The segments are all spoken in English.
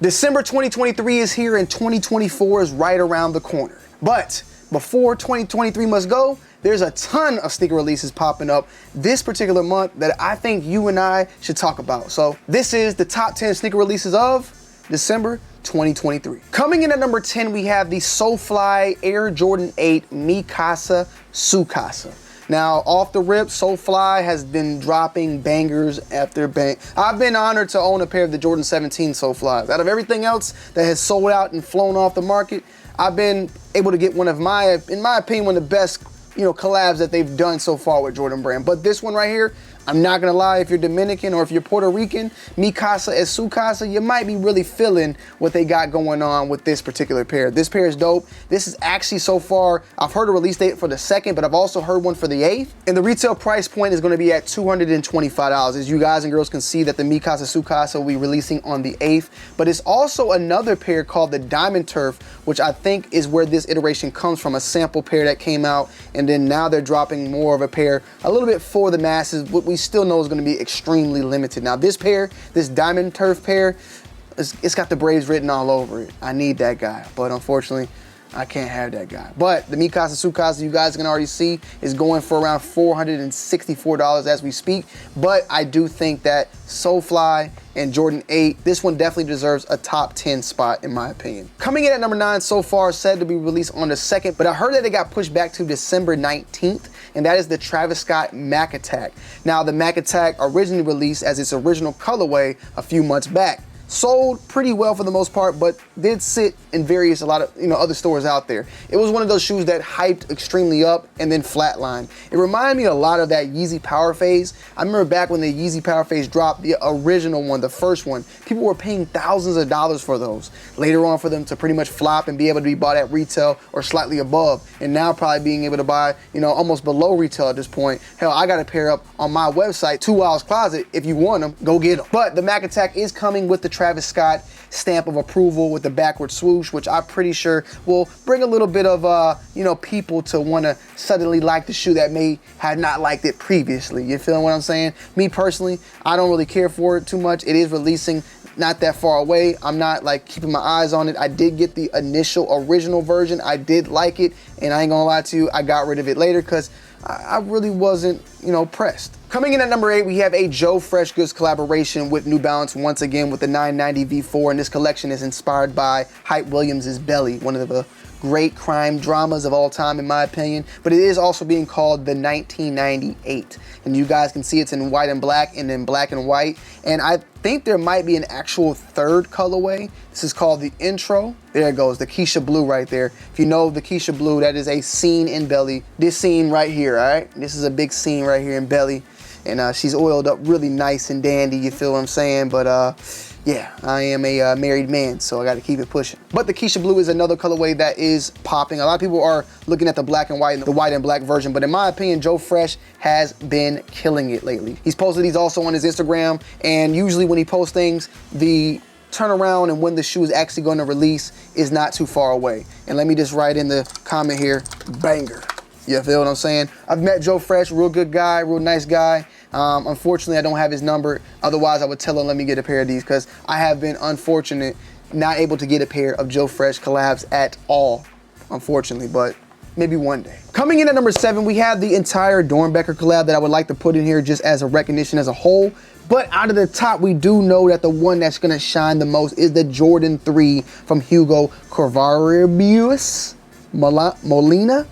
December 2023 is here and 2024 is right around the corner. But before 2023 must go, there's a ton of sneaker releases popping up this particular month that I think you and I should talk about. So this is the top 10 sneaker releases of December 2023. Coming in at number 10, we have the SoFly Air Jordan 8 Mikasa Sukasa. Now, off the rip, SoFly has been dropping bangers after bang. I've been honored to own a pair of the Jordan 17 SoFlies. Out of everything else that has sold out and flown off the market, I've been able to get one of in my opinion, one of the best, collabs that they've done so far with Jordan Brand. But this one right here, I'm not gonna lie, if you're Dominican or if you're Puerto Rican, Mikasa and Sukasa, you might be really feeling what they got going on with this particular pair. This pair is dope. This is actually so far, I've heard a release date for the 2nd, but I've also heard one for the 8th. And the retail price point is gonna be at $225. As you guys and girls can see that the Mikasa Sukasa will be releasing on the 8th. But it's also another pair called the Diamond Turf, which I think is where this iteration comes from, a sample pair that came out, and then now they're dropping more of a pair, a little bit for the masses, what we still know is going to be extremely limited. Now this pair, this Diamond Turf pair, it's got the Braves written all over it. I need that guy, but unfortunately, I can't have that guy. But the Mikasa Sukasa, you guys can already see, is going for around $464 as we speak. But I do think that SoFly and Jordan 8, this one definitely deserves a top 10 spot in my opinion. Coming in at number 9 so far, said to be released on the 2nd, but I heard that it got pushed back to December 19th, and that is the Travis Scott Macac. Now the Macac originally released as its original colorway a few months back. Sold pretty well for the most part, but did sit in a lot of other stores out there. It was one of those shoes that hyped extremely up and then flatlined. It reminded me a lot of that Yeezy Power Phase. I remember back when the Yeezy Power Phase dropped, the original one, the first one, people were paying thousands of dollars for those. Later on for them to pretty much flop and be able to be bought at retail or slightly above, and now probably being able to buy, almost below retail at this point. Hell, I got a pair up on my website, 2wild's Closet. If you want them, go get them. But the Macac is coming with the Travis Scott stamp of approval with the backward swoosh, which I'm pretty sure will bring a little bit of people to want to suddenly like the shoe that may have not liked it previously. You feel what I'm saying? Me personally, I don't really care for it too much. It is releasing not that far away. I'm not like keeping my eyes on it. I did get the initial original version. I did like it, and I ain't gonna lie to you, I got rid of it later because I really wasn't, pressed. Coming in at number 8, we have a Joe Fresh Goods collaboration with New Balance once again with the 990 V4, and this collection is inspired by Hype Williams' Belly, one of the great crime dramas of all time in my opinion, but it is also being called the 1998. And you guys can see it's in white and black and then black and white. And I think there might be an actual 3rd colorway. This is called the Intro. There it goes, the Keisha Blue right there. If you know the Keisha Blue, that is a scene in Belly. This scene right here, all right? This is a big scene right here in Belly. And she's oiled up really nice and dandy, you feel what I'm saying? But yeah, I am a married man, so I gotta keep it pushing. But the Keisha Blue is another colorway that is popping. A lot of people are looking at the black and white and the white and black version, but in my opinion, Joe Fresh has been killing it lately. He's posted these also on his Instagram, and usually when he posts things, the turnaround and when the shoe is actually gonna release is not too far away. And let me just write in the comment here, banger. You feel what I'm saying? I've met Joe Fresh, real good guy, real nice guy. Unfortunately, I don't have his number. Otherwise, I would tell him, let me get a pair of these, because I have been unfortunate, not able to get a pair of Joe Fresh collabs at all, unfortunately, but maybe one day. Coming in at number 7, we have the entire Dornbecker collab that I would like to put in here just as a recognition as a whole. But out of the top, we do know that the one that's gonna shine the most is the Jordan 3 from Hugo Corvaribus Molina.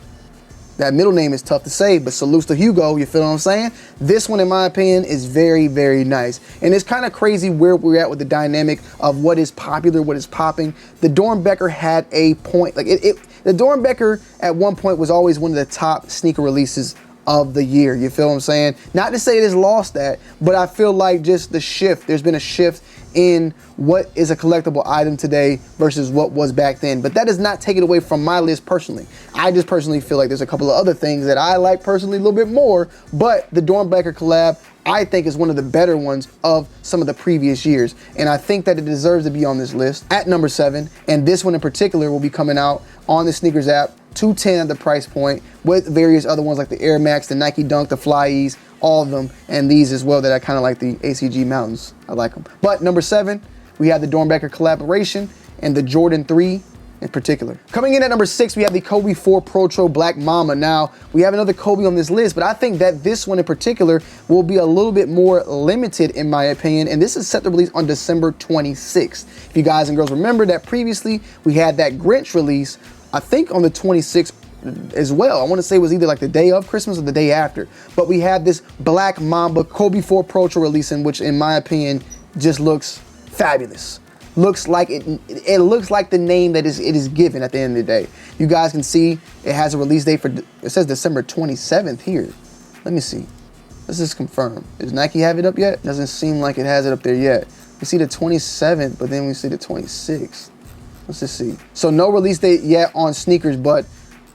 That middle name is tough to say, but salutes to Hugo, you feel what I'm saying? This one, in my opinion, is very, very nice. And it's kind of crazy where we're at with the dynamic of what is popular, what is popping. The Dornbecker had a point, like the Dornbecker at one point was always one of the top sneaker releases of the year, you feel what I'm saying? Not to say it has lost that, but I feel like just the shift, there's been a shift in what is a collectible item today versus what was back then. But that does not take it away from my list personally. I just personally feel like there's a couple of other things that I like personally a little bit more, but the Dornbecker collab, I think, is one of the better ones of some of the previous years. And I think that it deserves to be on this list at number 7. And this one in particular will be coming out on the Sneakers app, $210 at the price point, with various other ones like the Air Max, the Nike Dunk, the Fly Ease, all of them, and these as well that I kind of like, the ACG Mountains. I like them. But number 7, we have the Dornbecker collaboration and the Jordan 3 in particular. Coming in at number 6, we have the Kobe 4 Protor Black Mamba. Now, we have another Kobe on this list, but I think that this one in particular will be a little bit more limited in my opinion, and this is set to release on December 26th. If you guys and girls remember that previously, we had that Grinch release, I think on the 26th as well. I want to say it was either like the day of Christmas or the day after, but we had this Black Mamba Kobe 4 Protor releasing, which in my opinion just looks fabulous. Looks like it looks like the name that it is given at the end of the day. You guys can see it has a release date for, it says December 27th here. Let me see. Let's just confirm. Does Nike have it up yet? Doesn't seem like it has it up there yet. We see the 27th, but then we see the 26th. Let's just see. So no release date yet on sneakers, but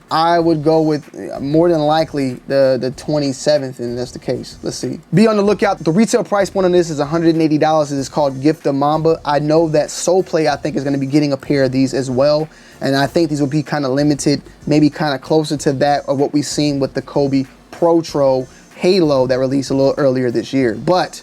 I would go with more than likely the 27th, and that's the case. Let's see. Be on the lookout. The retail price point on this is $180. It is called Gift the Mamba. I know that Soul Play, I think, is going to be getting a pair of these as well, and I think these will be kind of limited, maybe kind of closer to that of what we've seen with the Kobe Protor Halo that released a little earlier this year, but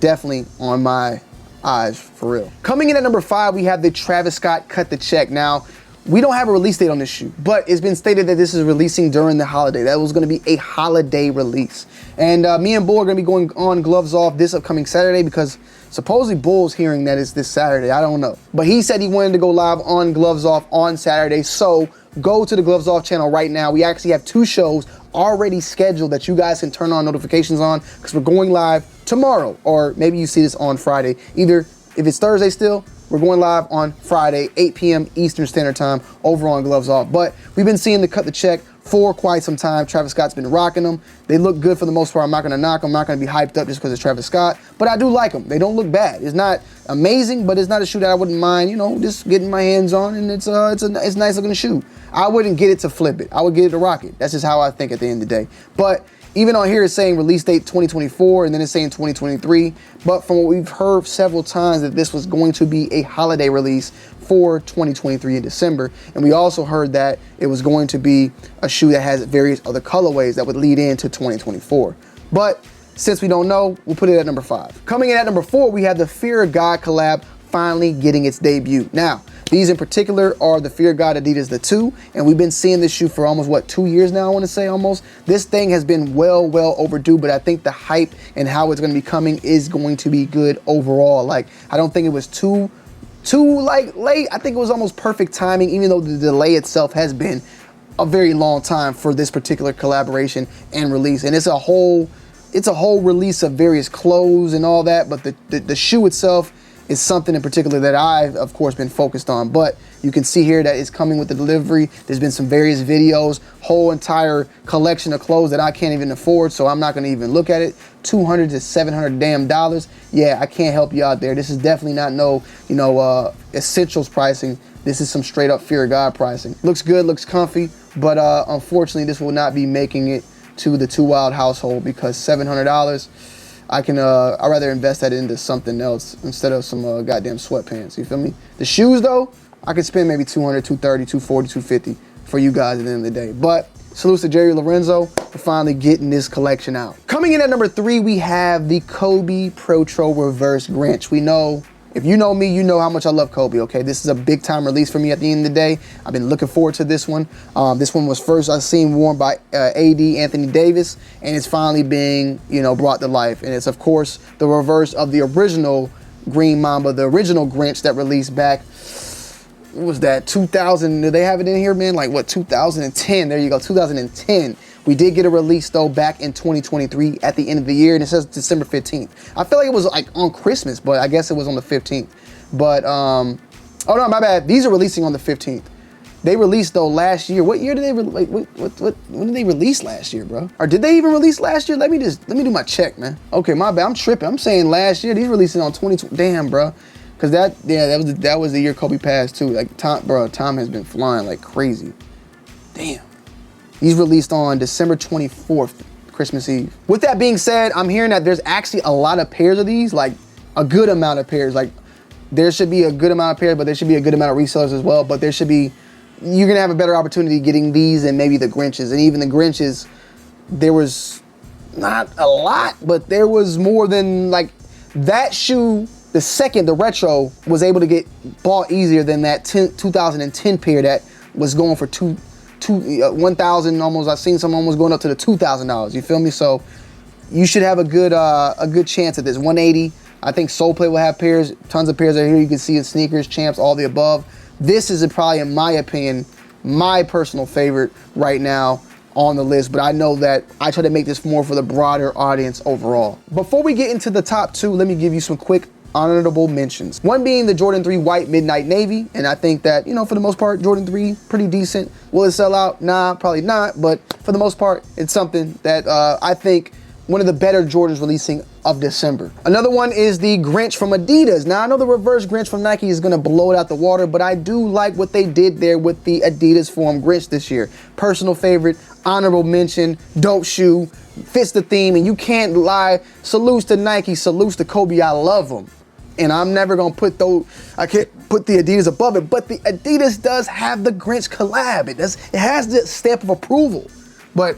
definitely on my eyes for real. Coming in at number 5, we have the Travis Scott Cut the Check. Now, we don't have a release date on this shoe, but it's been stated that this is releasing during the holiday. That was gonna be a holiday release. And me and Bull are gonna be going on Gloves Off this upcoming Saturday because supposedly Bull's hearing that it's this Saturday, I don't know. But he said he wanted to go live on Gloves Off on Saturday, so go to the Gloves Off channel right now. We actually have 2 shows already scheduled that you guys can turn on notifications on because we're going live tomorrow, or maybe you see this on Friday. Either, if it's Thursday still, we're going live on Friday, 8 p.m. Eastern Standard Time over on Gloves Off. But we've been seeing the Cut the Check for quite some time. Travis Scott's been rocking them. They look good for the most part. I'm not gonna knock them. I'm not gonna be hyped up just because it's Travis Scott, but I do like them. They don't look bad. It's not amazing, but it's not a shoe that I wouldn't mind, you know, just getting my hands on, and it's a nice looking shoe. I wouldn't get it to flip it. I would get it to rock it. That's just how I think at the end of the day. But even on here, it's saying release date 2024, and then it's saying 2023. But from what we've heard several times, that this was going to be a holiday release for 2023 in December. And we also heard that it was going to be a shoe that has various other colorways that would lead into 2024. But since we don't know, we'll put it at number 5. Coming in at number 4, we have the Fear of God collab finally getting its debut. Now, these in particular are the Fear of God Adidas the 2, and we've been seeing this shoe for almost, what, 2 years now, I want to say almost. This thing has been well overdue, but I think the hype and how it's going to be coming is going to be good overall. Like, I don't think it was too like late. I think it was almost perfect timing, even though the delay itself has been a very long time for this particular collaboration and release. And it's a whole release of various clothes and all that, but the shoe itself is something in particular that I've, of course, been focused on. But you can see here that it's coming with the delivery. There's been some various videos, whole entire collection of clothes that I can't even afford, so I'm not gonna even look at it. $200 to $700 damn dollars. Yeah, I can't help you out there. This is definitely not no, essentials pricing. This is some straight up Fear of God pricing. Looks good, looks comfy, but unfortunately, this will not be making it to the 2wild household because $700, I'd rather invest that into something else instead of some goddamn sweatpants, you feel me? The shoes though, I could spend maybe $200, $230, $240, $250 for you guys at the end of the day. But salute to Jerry Lorenzo for finally getting this collection out. Coming in at number 3, we have the Kobe Protor Reverse Grinch. We know, if you know me, you know how much I love Kobe, okay? This is a big time release for me at the end of the day. I've been looking forward to this one. This one was first I seen worn by AD Anthony Davis, and it's finally being, brought to life. And it's, of course, the reverse of the original Green Mamba, the original Grinch that released back, what was that, 2000? Do they have it in here, man? Like, what, 2010? There you go, 2010. We did get a release, though, back in 2023 at the end of the year, and it says December 15th. I feel like it was, like, on Christmas, but I guess it was on the 15th. But, oh, no, my bad. These are releasing on the 15th. They released, though, last year. What year did they, when did they release last year, bro? Or did they even release last year? Let me do my check, man. Okay, my bad. I'm tripping. I'm saying last year. These releasing on 2020. Damn, bro. Because that was the year Kobe passed, too. Like, time has been flying like crazy. Damn. These released on December 24th, Christmas Eve. With that being said, I'm hearing that there's actually a lot of pairs of these, like a good amount of pairs. Like, there should be a good amount of pairs, but there should be a good amount of resellers as well. But you're gonna have a better opportunity getting these than maybe the Grinches. And even the Grinches, there was not a lot, but there was more than, like, that shoe the retro, was able to get bought easier than that 2010 pair that was going for 1,000 almost. I've seen some almost going up to the $2,000. You feel me? So you should have a good chance at this. 180. I think Soul Play will have pairs. Tons of pairs are here. You can see in sneakers, champs, all the above. This is probably, in my opinion, my personal favorite right now on the list, but I know that I try to make this more for the broader audience overall. Before we get into the top two, let me give you some quick honorable mentions. One being the Jordan 3 White Midnight Navy, and I think that, you know, for the most part, Jordan 3, pretty decent. Will it sell out? Nah, probably not, but for the most part, it's something that I think one of the better Jordans releasing of December. Another one is the Grinch from Adidas. Now, I know the reverse Grinch from Nike is gonna blow it out the water, but I do like what they did there with the Adidas form Grinch this year. Personal favorite, honorable mention, dope shoe, fits the theme, and you can't lie. Salutes to Nike, salutes to Kobe, I love them. And I'm never gonna put I can't put the Adidas above it, but the Adidas does have the Grinch collab. It has the stamp of approval, but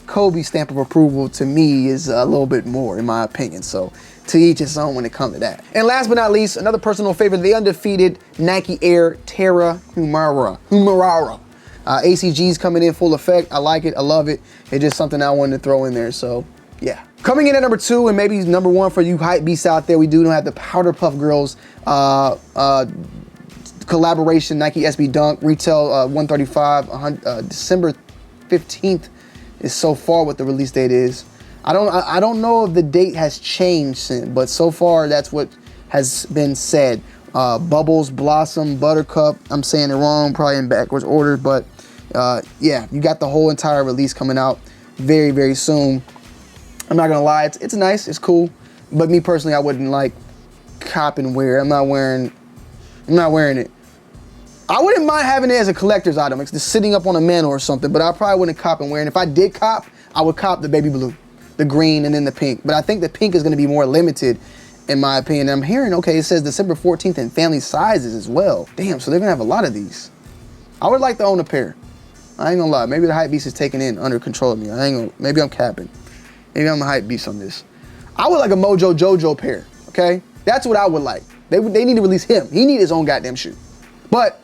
Kobe's stamp of approval to me is a little bit more, in my opinion. So to each his own when it comes to that. And last but not least, another personal favorite, the undefeated Nike Air Terra Humarara. ACG's coming in full effect. I like it, I love it. It's just something I wanted to throw in there, so yeah. Coming in at number two, and maybe number one for you hype beasts out there, we do have the Powder Puff Girls collaboration, Nike SB Dunk, retail 135, December 15th is so far what the release date is. I don't know if the date has changed, but so far that's what has been said. Bubbles, Blossom, Buttercup, I'm saying it wrong, probably in backwards order, but yeah, you got the whole entire release coming out very, very soon. I'm not gonna lie, it's nice, it's cool, but me personally, I wouldn't like cop and wear. I'm not wearing it. I wouldn't mind having it as a collector's item. It's just sitting up on a mantle or something, but I probably wouldn't cop and wear. And if I did cop, I would cop the baby blue, the green, and then the pink. But I think the pink is gonna be more limited, in my opinion. I'm hearing, okay, it says December 14th in family sizes as well. Damn, so they're gonna have a lot of these. I would like to own a pair. I ain't gonna lie, maybe the hype beast is taking in under control of me. Maybe I'm capping. Maybe I'm a hype beast on this. I would like a Mojo Jojo pair, okay? That's what I would like. They need to release him. He need his own goddamn shoe. But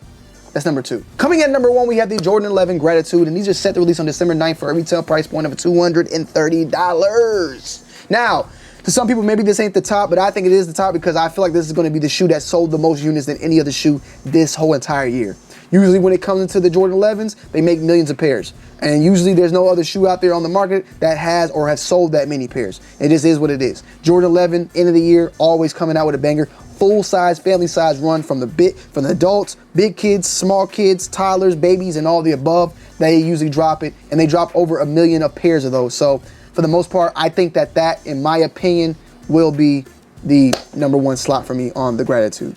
that's number two. Coming in at number one, we have the Jordan 11 Gratitude, and these are set to release on December 9th for a retail price point of $230. Now, to some people, maybe this ain't the top, but I think it is the top because I feel like this is gonna be the shoe that sold the most units than any other shoe this whole entire year. Usually when it comes into the Jordan 11s, they make millions of pairs. And usually there's no other shoe out there on the market that has or has sold that many pairs. It just is what it is. Jordan 11, end of the year, always coming out with a banger. Full size, family size run from the adults, big kids, small kids, toddlers, babies, and all the above. They usually drop it, and they drop over 1 million of pairs of those. So for the most part, I think that, in my opinion, will be the number one slot for me on the Gratitude.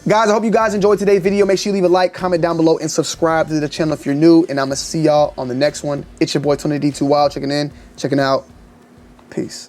Guys, I hope you guys enjoyed today's video. Make sure you leave a like, comment down below, and subscribe to the channel if you're new. And I'm gonna see y'all on the next one. It's your boy Tonyd2wild checking out. Peace.